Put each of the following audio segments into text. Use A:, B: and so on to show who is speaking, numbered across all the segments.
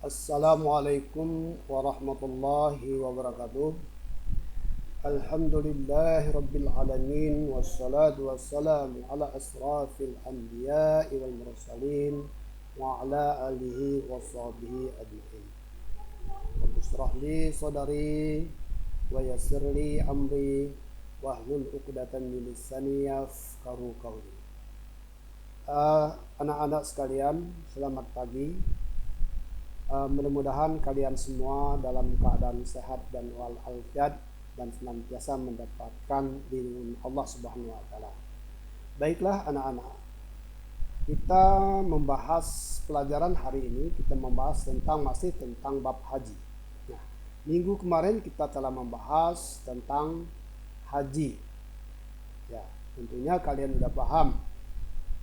A: Assalamualaikum warahmatullahi wabarakatuh. Alhamdulillahi rabbil alamin. Wassalatu wassalamu ala asrafil anbiya'i wal mursalin wa ala alihi wa sahbihi ajma'in. Rabbi shrah li sadri wa yassir li amri wahlul 'uqdatam min lisani yafqahu qawli. Anak-anak sekalian, selamat pagi. Mudah-mudahan kalian semua dalam keadaan sehat dan walafiat dan senantiasa mendapatkan lindungan Allah Subhanahu wa taala. Baiklah anak-anak, kita membahas pelajaran hari ini, kita membahas masih tentang bab haji. Nah, minggu kemarin kita telah membahas tentang haji. Ya, tentunya kalian sudah paham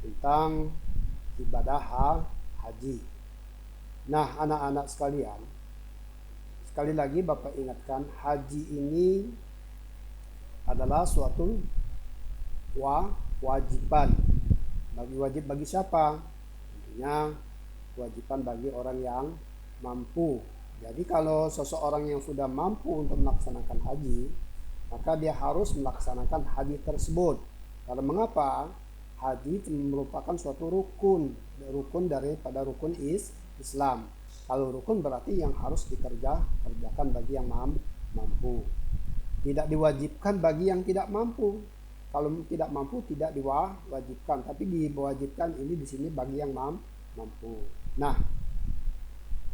A: tentang ibadah haji. Nah, anak-anak sekalian, sekali lagi Bapak ingatkan, haji ini adalah suatu kewajiban. Wajib bagi siapa? Tentunya kewajiban bagi orang yang mampu. Jadi kalau seseorang yang sudah mampu untuk melaksanakan haji, maka dia harus melaksanakan haji tersebut. Karena mengapa? Haji merupakan suatu rukun daripada rukun Islam. Kalau rukun berarti yang harus dikerjakan bagi yang mampu. Tidak diwajibkan bagi yang tidak mampu. Kalau tidak mampu tidak diwajibkan, tapi diwajibkan ini di sini bagi yang mampu. Nah,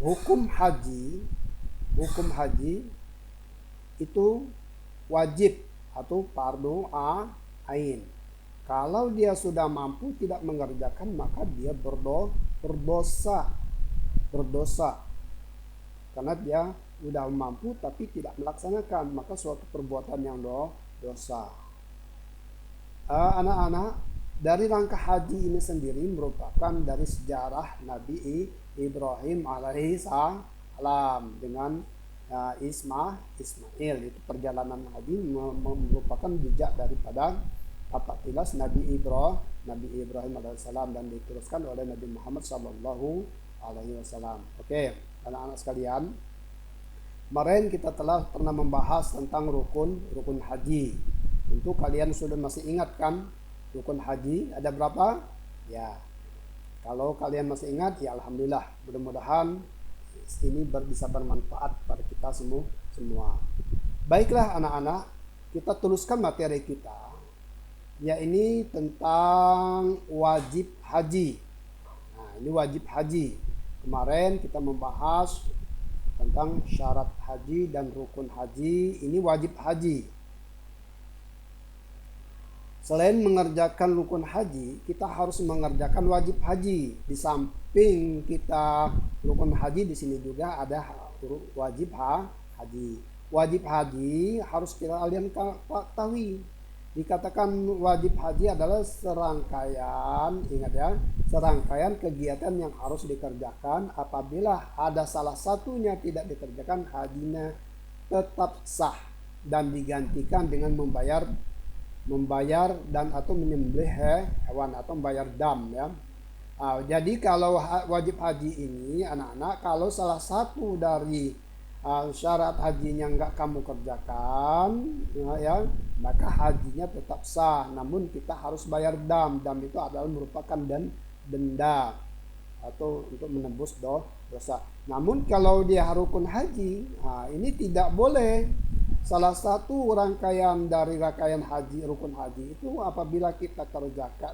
A: hukum haji itu wajib atau fardu ain. Kalau dia sudah mampu tidak mengerjakan, maka dia berdosa karena dia sudah mampu tapi tidak melaksanakan, maka suatu perbuatan yang dosa. Anak-anak, dari rangka haji ini sendiri merupakan dari sejarah Nabi Ibrahim alaihissalam dengan Ismail. Itu perjalanan haji merupakan jejak daripada apabila Nabi Ibrahim alaihissalam dan diteruskan oleh Nabi Muhammad sallallahu alaihi wasallam. Oke, anak-anak sekalian, kemarin kita telah pernah membahas tentang rukun haji. Tentu kalian sudah masih ingat kan rukun haji ada berapa? Ya, kalau kalian masih ingat, ya alhamdulillah. Mudah-mudahan ini bisa bermanfaat pada kita semua. Baiklah anak-anak, kita teruskan materi kita, yaitu tentang wajib haji. Nah, ini wajib haji. Kemarin kita membahas tentang syarat haji dan rukun haji. Ini wajib haji. Selain mengerjakan rukun haji, kita harus mengerjakan wajib haji. Di samping kita rukun haji, di sini juga ada wajib haji. Wajib haji harus kalian ketahui. Dikatakan wajib haji adalah serangkaian, ingat ya, serangkaian kegiatan yang harus dikerjakan. Apabila ada salah satunya tidak dikerjakan, hajinya tetap sah dan digantikan dengan membayar dan atau menyembelih hewan atau membayar dam ya. Jadi kalau wajib haji ini anak-anak, kalau salah satu dari syarat hajinya enggak kamu kerjakan ya, maka hajinya tetap sah, namun kita harus bayar dam. Dam itu adalah merupakan denda atau untuk menembus dosa. Namun kalau dia rukun haji, ini tidak boleh. Salah satu rangkaian dari rangkaian haji, rukun haji itu apabila kita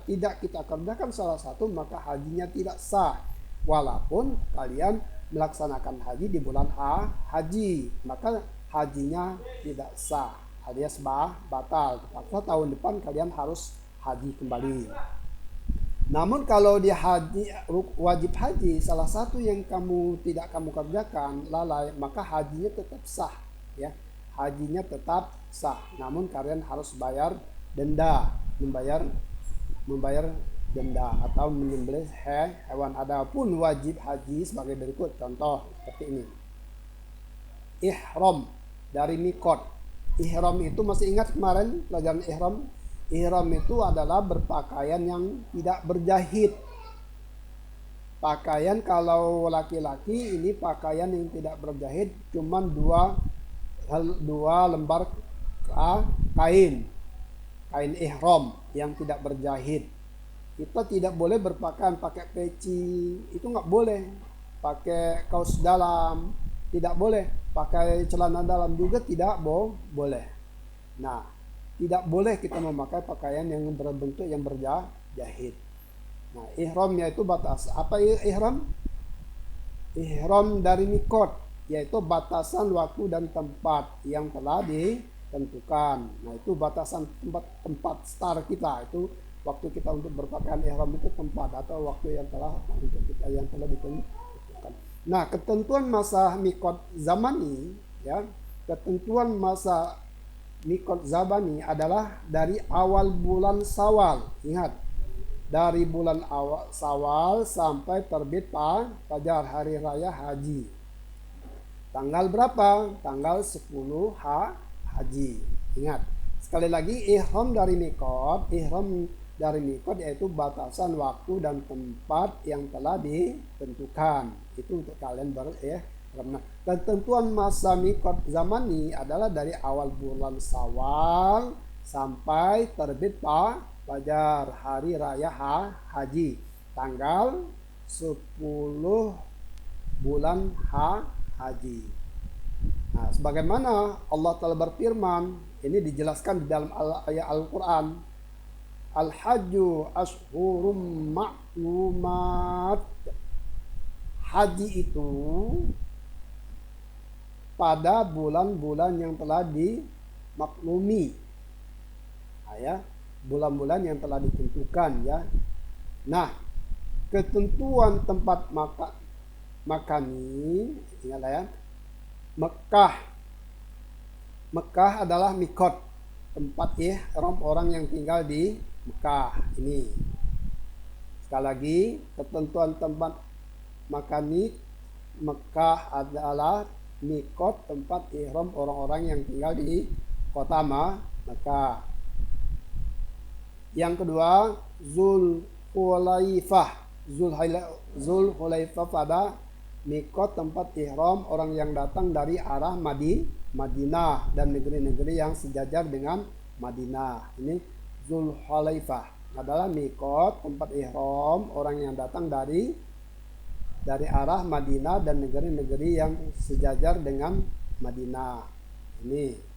A: tidak kita kerjakan salah satu, maka hajinya tidak sah. Walaupun kalian melaksanakan haji di bulan haji, maka hajinya tidak sah alias batal. Terpaksa tahun depan kalian harus haji kembali. Namun kalau dia wajib haji, salah satu yang tidak kamu kerjakan, lalai, maka hajinya tetap sah ya. Hajinya tetap sah, namun kalian harus bayar denda, membayar denda atau menyembelih hewan. Adapun wajib haji sebagai berikut, contoh seperti ini. Ihram dari mikot. Ihram itu masih ingat kemarin pelajaran ihram? Ihram itu adalah berpakaian yang tidak berjahit. Pakaian kalau laki-laki ini pakaian yang tidak berjahit cuman dua lembar kain ihram yang tidak berjahit. Kita tidak boleh berpakaian pakai peci, itu nggak boleh. Pakai kaos dalam tidak boleh, pakai celana dalam juga tidak boleh. Nah, tidak boleh kita memakai pakaian yang berbentuk yang berjahit. Nah, ihramnya itu batas. Apa ihram? Ihram dari mikot, yaitu batasan waktu dan tempat yang telah ditentukan. Nah, itu batasan tempat start kita. Itu waktu kita untuk berpakaian ihram itu tempat atau waktu yang telah untuk kita yang telah ditentukan. Nah, ketentuan masa mikot zamani, ya, ketentuan masa mikot zamani adalah dari awal bulan Syawal. Ingat, dari bulan awal Syawal sampai terbit fajar hari raya haji. Tanggal berapa? Tanggal 10 haji. Ingat, sekali lagi ihram dari mikot yaitu batasan waktu dan tempat yang telah ditentukan. Itu untuk kalian berihram. Ketentuan masa mikot zamani adalah dari awal bulan Syawal sampai terbit fajar hari raya haji tanggal 10 bulan haji. Nah, sebagaimana Allah telah berfirman, ini dijelaskan di dalam ayat Al-Quran, Al-Hajju ashhurum ma'lumat. Haji itu pada bulan-bulan yang telah dimaklumi. Nah, ya, bulan-bulan yang telah ditentukan, ya. Nah, ketentuan tempat makani, ingatlah ya, Mekah adalah mikot, tempat ihram orang yang tinggal di Mekah. Ini sekali lagi, ketentuan tempat makani Mekah adalah mikot, tempat ihram orang-orang yang tinggal di kota Mekah. Yang kedua, Zulhulaifah pada mikot tempat ihram orang yang datang dari arah Madinah dan negeri-negeri yang sejajar dengan Madinah. Ini Zulhulaifah adalah mikot tempat ihram orang yang datang dari arah Madinah dan negeri-negeri yang sejajar dengan Madinah. Ini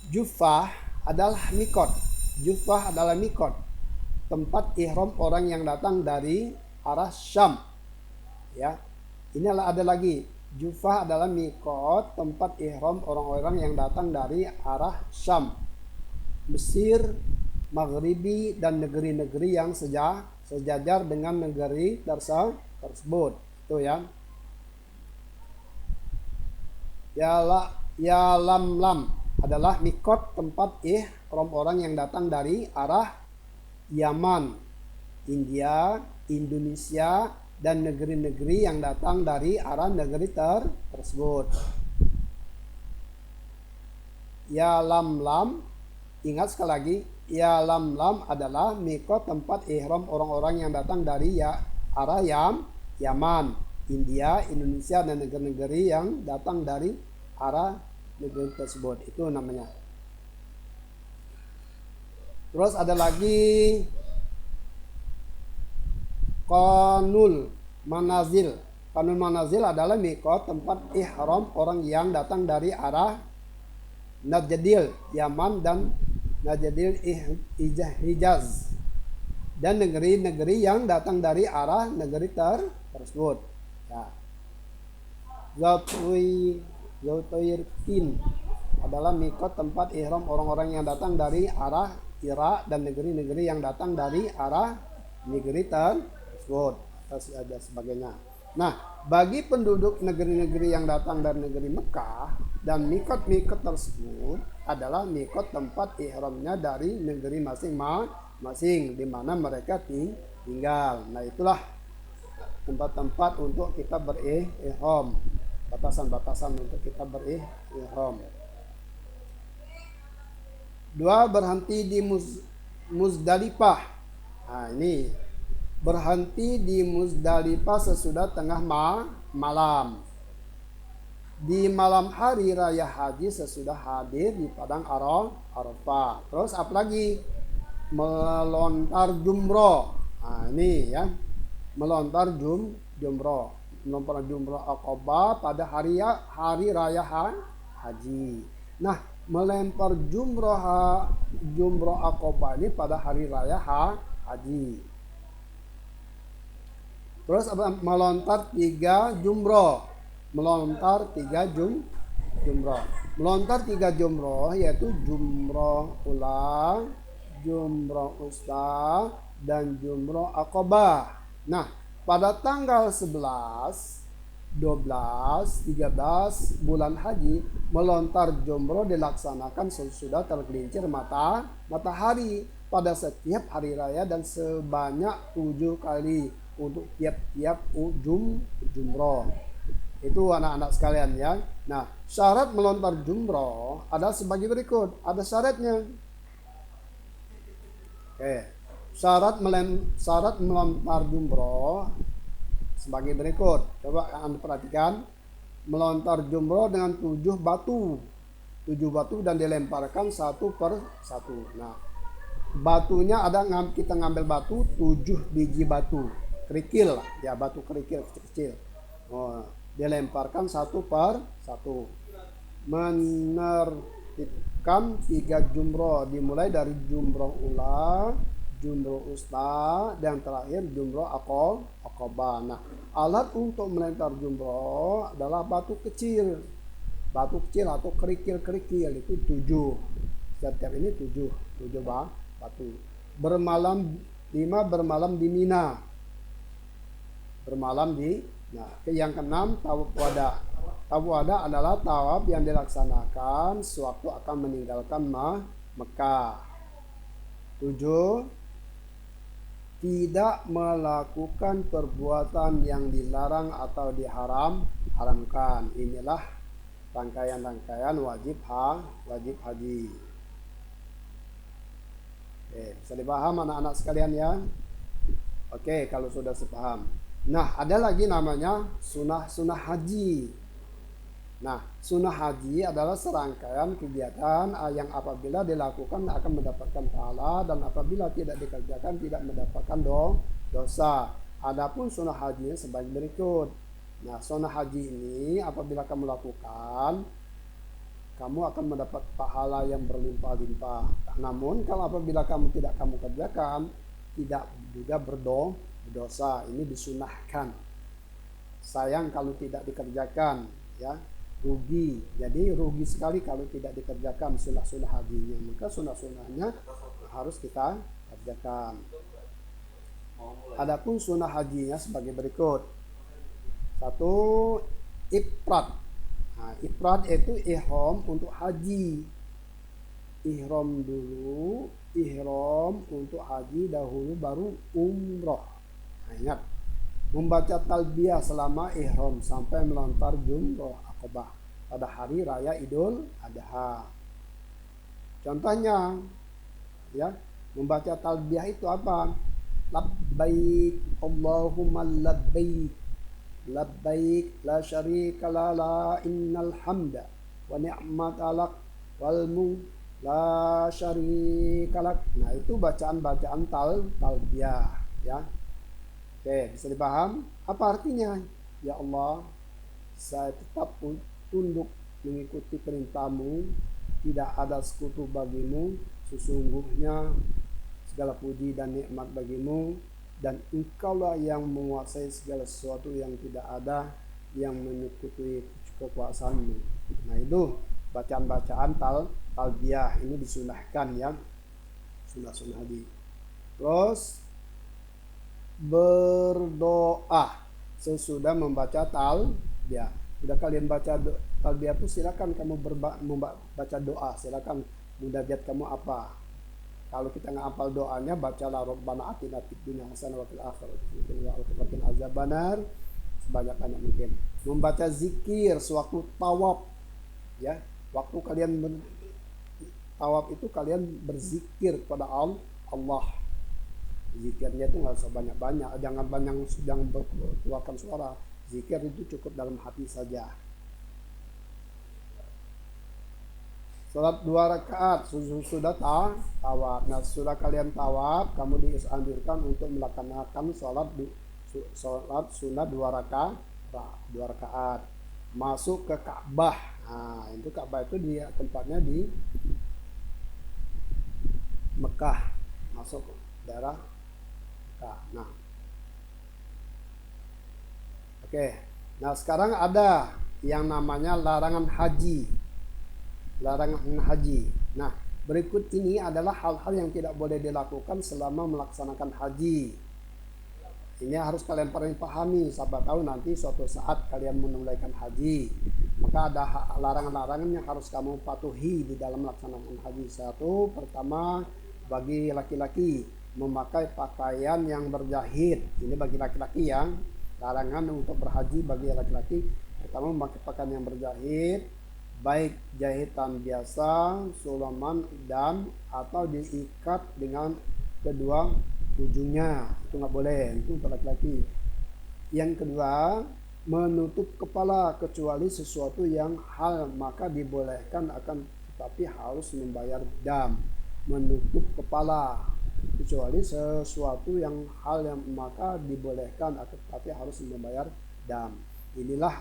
A: Juffah adalah mikot. Juffah adalah mikot, tempat ihram orang yang datang dari arah Syam. Ya, inilah ada lagi. Juffah adalah mikot, tempat ihram orang-orang yang datang dari arah Syam, Mesir, Maghribi dan negeri-negeri yang sejajar dengan negeri tersebut. Itu ya. Ya Lamlam adalah mikot, tempat ihram orang yang datang dari arah Yaman, India, Indonesia dan negeri-negeri yang datang dari arah negeri tersebut. Ya Lamlam, ingat sekali lagi, Ya Lamlam adalah mikot, tempat ihram orang-orang yang datang dari arah Yaman, India, Indonesia dan negeri-negeri yang datang dari arah negeri tersebut. Itu namanya. Terus ada lagi Qanul Manazil. Qanul Manazil adalah mikot, tempat ihram orang yang datang dari arah Najdil, Yaman dan Najdil Hijaz dan negeri-negeri yang datang dari arah negeri tersebut. Ya. Zultuirkin adalah mikot, tempat ihram orang-orang yang datang dari arah Irak dan negeri-negeri yang datang dari arah negeri tersebut dan sebagainya. Nah, bagi penduduk negeri-negeri yang datang dari negeri Mekah, dan mikot-mikot tersebut adalah mikot tempat ihramnya dari negeri masing-masing di mana mereka tinggal. Nah, itulah tempat-tempat untuk kita berihram, batasan-batasan untuk kita berihram. Dua, berhenti Muzdalifah. Nah, ini berhenti di Muzdalifah sesudah tengah malam. Di malam hari raya haji sesudah hadir di padang Arafah. Terus apalagi? Melontar jumroh. Nah, ini ya. Melontar jumroh. Melontar jumroh Aqabah pada hari raya haji. Nah, melempar jumroh Aqabah ini pada hari raya haji. Terus melontar 3 jumroh. Melontar 3 jumroh. Melontar 3 jumroh yaitu jumroh ula, jumroh usta, dan jumroh Aqabah. Nah, pada tanggal 11, 12, 13 bulan haji, melontar jumroh dilaksanakan sesudah tergelincir matahari pada setiap hari raya dan sebanyak 7 kali untuk tiap-tiap jumroh. Itu anak-anak sekalian ya. Nah, syarat melontar jumroh ada sebagai berikut. Ada syaratnya. Oke. Syarat melontar jumroh sebagai berikut. Coba Anda perhatikan. Melontar jumroh dengan 7 batu. 7 batu dan dilemparkan satu per satu. Nah, batunya ada, kita ngambil batu 7 biji batu. Kerikil ya, batu kerikil kecil-kecil. Oh, dilemparkan satu per satu. Menertibkan 3 jumroh dimulai dari jumroh ula, jumroh usta, dan terakhir jumroh Aqabah. Nah, alat untuk melempar jumroh adalah batu kecil atau kerikil itu 7. Setiap ini 7 batu. Bermalam di Mina. Nah, yang keenam tawaf wada. Tawaf wada adalah tawaf yang dilaksanakan sewaktu akan meninggalkan Mekah. 7. Tidak melakukan perbuatan yang dilarang atau diharamkan. Inilah rangkaian wajib haji. Oke, bisa dipaham anak-anak sekalian ya? Oke, kalau sudah sepaham. Nah, ada lagi namanya sunnah haji. Nah, sunnah haji adalah serangkaian kegiatan yang apabila dilakukan akan mendapatkan pahala dan apabila tidak dikerjakan tidak mendapatkan dosa. Adapun sunnah haji sebagai berikut. Nah, sunnah haji ini apabila kamu lakukan, kamu akan mendapat pahala yang berlimpah-limpah. Namun kalau apabila kamu tidak kerjakan, tidak juga berdosa. Ini disunahkan. Sayang kalau tidak dikerjakan ya, rugi. Jadi rugi sekali kalau tidak dikerjakan sunnah hajinya. Maka sunnahnya harus kita kerjakan. Adapun sunnah hajinya sebagai berikut. 1. Ifrad. Nah, ifrad itu ihram untuk haji. Ihram dulu, ihram untuk haji dahulu baru umroh. Nah, ingat, membaca talbiyah selama ihram sampai melontar jumroh Aqabah pada hari raya Idul Adha. Contohnya ya, membaca talbiyah itu apa? Labbaik Allahumma labbaik, labbaik la syarika la innal hamda wa ni'mata lak wal mulk la syarika lak. Nah, itu bacaan talbiyah ya. Oke, bisa dipaham? Apa artinya? Ya Allah, saya tetap tunduk mengikuti perintahmu, tidak ada sekutu bagimu, sesungguhnya segala puji dan nikmat bagimu, dan engkaulah yang menguasai segala sesuatu yang tidak ada yang mengikuti kekuasaanmu. Nah, itu bacaan-bacaan talbiyah ini disunahkan ya, sunnah haji. Terus berdoa sesudah membaca talbiyah. Sudah kalian baca talbiyah itu silakan kamu membaca doa. Silakan munajat kamu apa. Kalau kita nggak hafal doanya, bacalah Rabbana atina fid dunya hasanah wa fil akhirati wa qina azabannar sebanyak-banyak mungkin. Membaca zikir sewaktu tawaf ya. Waktu kalian tawaf itu kalian berzikir kepada Allah. Zikirnya itu nggak usah banyak-banyak, jangan berkeluarkan suara. Zikir itu cukup dalam hati saja. Salat 2 rakaat sudah tawaf. Nah, sudah kalian tawaf, kamu dianjurkan untuk melaksanakan salat sunat 2 rakaat. Masuk ke Ka'bah. Nah, itu Ka'bah itu tempatnya di Mekah. Masuk daerah Mekah. Nah, oke. Nah, sekarang ada yang namanya larangan haji. Nah, berikut ini adalah hal-hal yang tidak boleh dilakukan selama melaksanakan haji. Ini harus kalian pahami, siapa tahu nanti suatu saat kalian menunaikan haji. Maka ada larangan-larangan yang harus kamu patuhi di dalam melaksanakan haji. Satu, pertama, bagi laki-laki memakai pakaian yang berjahit. Ini bagi laki-laki yang larangan untuk berhaji bagi laki-laki. Pertama, memakai pakaian yang berjahit, baik jahitan biasa, sulaman, dan atau diikat dengan kedua ujungnya. Itu nggak boleh, itu untuk laki-laki. Yang kedua, menutup kepala kecuali sesuatu yang hal, maka dibolehkan, akan tetapi harus membayar dam. Menutup kepala kecuali sesuatu yang hal, yang maka dibolehkan, akan tetapi harus membayar dam. Inilah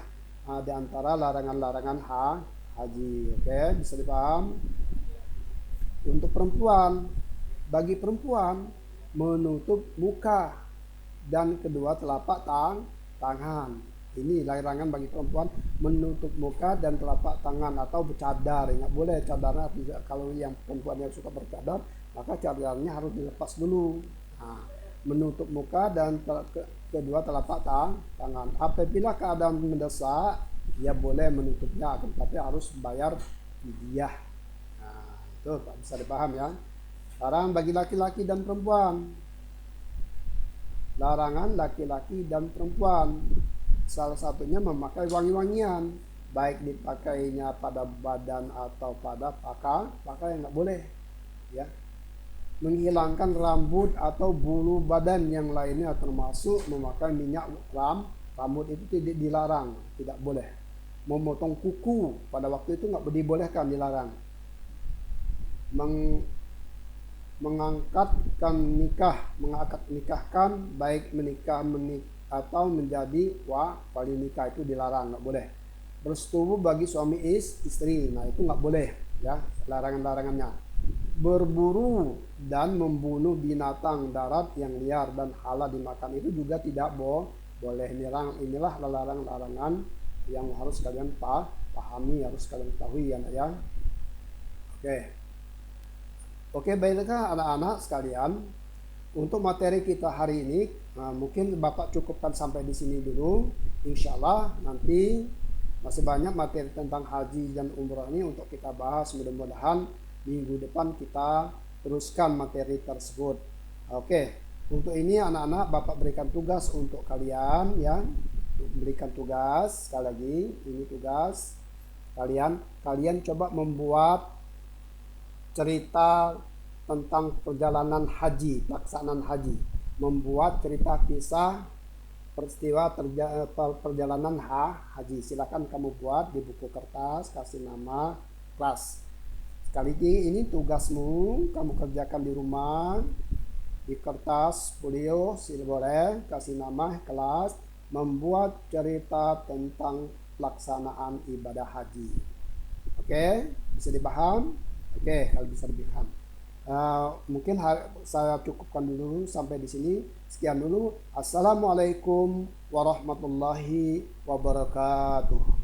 A: di antara larangan-larangan haji. Oke, bisa dipaham? Untuk perempuan, bagi perempuan menutup muka dan kedua telapak tangan. Ini larangan bagi perempuan, menutup muka dan telapak tangan atau bercadar. Nggak boleh cadarnya, kalau yang perempuan yang suka bercadar, maka cadarnya harus dilepas dulu. Nah, menutup muka dan kedua telapak tangan. Apabila keadaan mendesak, ya boleh menutupnya, tapi harus bayar fidyah. Nah, itu bisa dipaham ya. Larangan bagi laki-laki dan perempuan. Larangan laki-laki dan perempuan. Salah satunya memakai wangi-wangian, baik dipakainya pada badan atau pada pakaian, nggak boleh. Ya. Menghilangkan rambut atau bulu badan yang lainnya, termasuk memakai minyak rambut itu tidak dilarang, tidak boleh. Memotong kuku pada waktu itu nggak dibolehkan, dilarang. Nikahkan, baik menikah atau menjadi wali nikah, itu dilarang, nggak boleh. Bersetubuh bagi suami istri, nah itu nggak boleh ya, larangan-larangannya. Berburu dan membunuh binatang darat yang liar dan halal dimakan, itu juga tidak boleh. Inilah larangan-larangan yang harus kalian pahami, harus kalian ketahui ya. Oke, baiklah anak-anak sekalian, untuk materi kita hari ini mungkin Bapak cukupkan sampai di sini dulu. Insya Allah nanti masih banyak materi tentang haji dan umroh ini untuk kita bahas. Mudah-mudahan minggu depan kita teruskan materi tersebut. Oke, untuk ini anak-anak Bapak berikan tugas untuk kalian ya. Berikan tugas, sekali lagi ini tugas kalian coba membuat cerita tentang perjalanan haji, pelaksanaan haji, membuat cerita kisah peristiwa perjalanan haji. Silakan kamu buat di buku kertas, kasih nama kelas. Sekali lagi ini tugasmu, kamu kerjakan di rumah, di kertas folio, boleh kasih nama kelas, membuat cerita tentang pelaksanaan ibadah haji. Oke, bisa dipaham? Oke, kalau bisa dipaham. Mungkin saya cukupkan dulu sampai di sini. Sekian dulu. Assalamualaikum warahmatullahi wabarakatuh.